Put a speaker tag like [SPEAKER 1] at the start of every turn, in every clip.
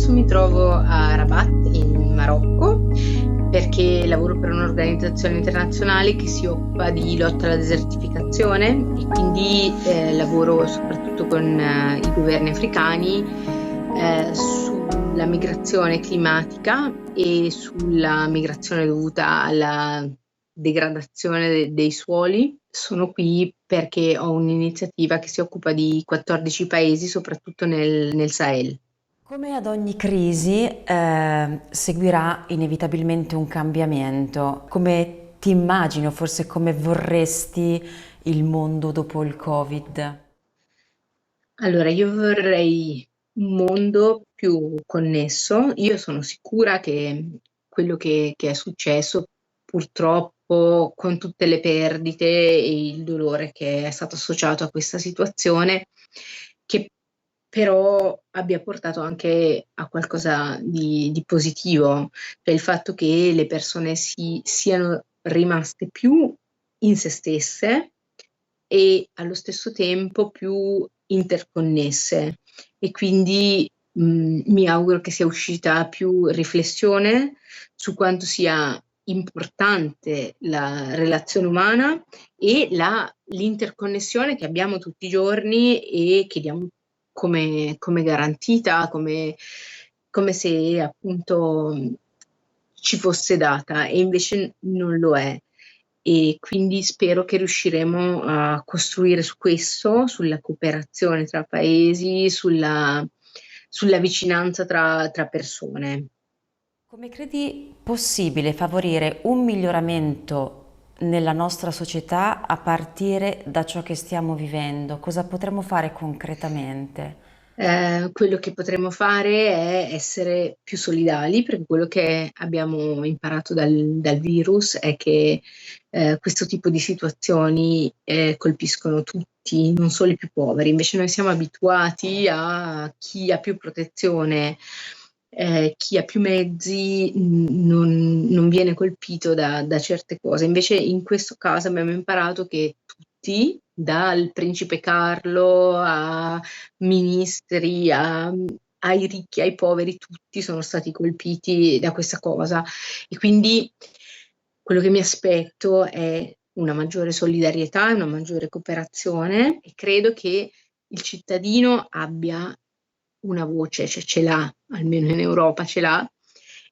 [SPEAKER 1] adesso mi trovo a Rabat in Marocco perché lavoro per un'organizzazione internazionale che si occupa di lotta alla desertificazione e quindi lavoro soprattutto con i governi africani sulla migrazione climatica e sulla migrazione dovuta alla degradazione dei suoli. Sono qui perché ho un'iniziativa che si occupa di 14 paesi, soprattutto nel Sahel.
[SPEAKER 2] Come ad ogni crisi, seguirà inevitabilmente un cambiamento. Come ti immagini o forse come vorresti il mondo dopo il Covid?
[SPEAKER 1] Allora, io vorrei un mondo più connesso. Io sono sicura che quello che è successo, purtroppo, con tutte le perdite e il dolore che è stato associato a questa situazione, che però abbia portato anche a qualcosa di positivo, cioè il fatto che le persone siano rimaste più in se stesse e allo stesso tempo più interconnesse e quindi mi auguro che sia uscita più riflessione su quanto sia importante la relazione umana e l'interconnessione che abbiamo tutti i giorni e che diamo come garantita, come se appunto ci fosse data e invece non lo è. E quindi spero che riusciremo a costruire su questo, sulla cooperazione tra paesi, sulla vicinanza tra persone.
[SPEAKER 2] Come credi possibile favorire un miglioramento nella nostra società a partire da ciò che stiamo vivendo? Cosa potremmo fare concretamente?
[SPEAKER 1] Quello che potremmo fare è essere più solidali, perché quello che abbiamo imparato dal virus è che questo tipo di situazioni colpiscono tutti, non solo i più poveri. Invece noi siamo abituati a chi ha più protezione, chi ha più mezzi, non viene colpito da certe cose. Invece in questo caso abbiamo imparato che tutti, dal principe Carlo a ministri, ai ricchi, ai poveri, tutti sono stati colpiti da questa cosa. E quindi quello che mi aspetto è una maggiore solidarietà e una maggiore cooperazione e credo che il cittadino abbia una voce, cioè ce l'ha, almeno in Europa ce l'ha,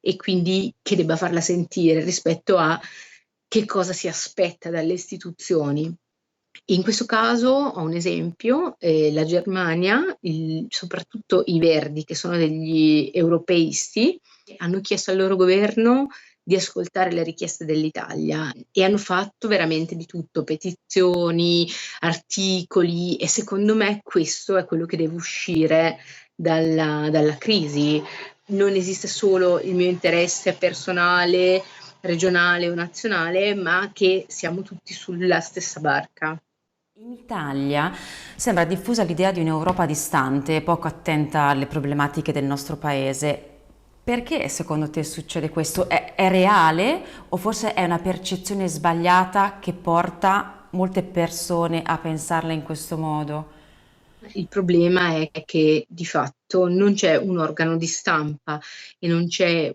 [SPEAKER 1] e quindi che debba farla sentire rispetto a che cosa si aspetta dalle istituzioni. In questo caso ho un esempio, la Germania, soprattutto i Verdi, che sono degli europeisti, hanno chiesto al loro governo di ascoltare le richieste dell'Italia e hanno fatto veramente di tutto, petizioni, articoli e secondo me questo è quello che deve uscire dalla crisi. Non esiste solo il mio interesse personale, regionale o nazionale, ma che siamo tutti sulla stessa barca.
[SPEAKER 2] In Italia sembra diffusa l'idea di un'Europa distante, poco attenta alle problematiche del nostro paese. Perché secondo te succede questo? È reale o forse è una percezione sbagliata che porta molte persone a pensarla in questo modo?
[SPEAKER 1] Il problema è che di fatto non c'è un organo di stampa e non c'è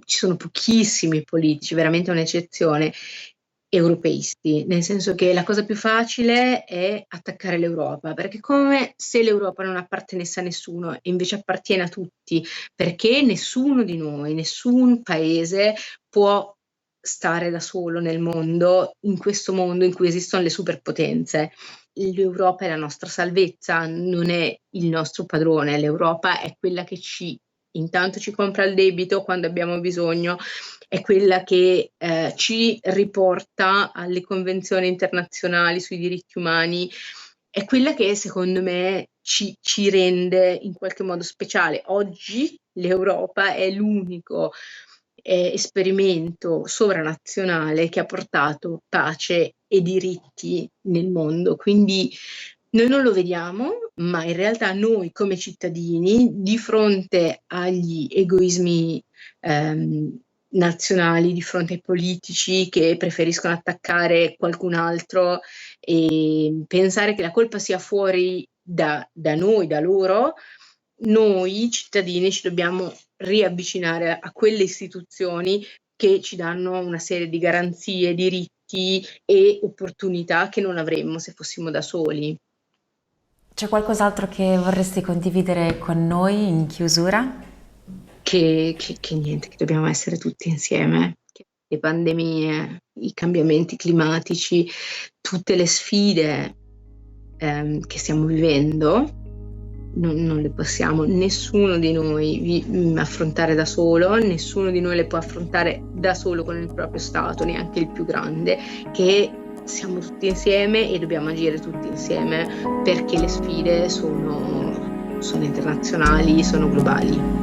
[SPEAKER 1] ci sono pochissimi politici, veramente un'eccezione, europeisti, nel senso che la cosa più facile è attaccare l'Europa, perché è come se l'Europa non appartenesse a nessuno e invece appartiene a tutti, perché nessuno di noi, nessun paese può stare da solo nel mondo, in questo mondo in cui esistono le superpotenze. L'Europa è la nostra salvezza, non è il nostro padrone. L'Europa è quella che intanto ci compra il debito quando abbiamo bisogno, è quella che ci riporta alle convenzioni internazionali sui diritti umani, è quella che secondo me ci rende in qualche modo speciale. Oggi l'Europa è l'unico esperimento sovranazionale che ha portato pace e diritti nel mondo. Quindi noi non lo vediamo, ma in realtà noi come cittadini, di fronte agli egoismi nazionali, di fronte ai politici che preferiscono attaccare qualcun altro e pensare che la colpa sia fuori da noi, da loro, noi cittadini ci dobbiamo riavvicinare a quelle istituzioni che ci danno una serie di garanzie, diritti e opportunità che non avremmo se fossimo da soli.
[SPEAKER 2] C'è qualcos'altro che vorresti condividere con noi in chiusura?
[SPEAKER 1] Che niente, che dobbiamo essere tutti insieme, che le pandemie, i cambiamenti climatici, tutte le sfide che stiamo vivendo, non le possiamo nessuno di noi affrontare da solo, nessuno di noi le può affrontare da solo con il proprio stato, neanche il più grande, che siamo tutti insieme e dobbiamo agire tutti insieme perché le sfide sono internazionali, sono globali.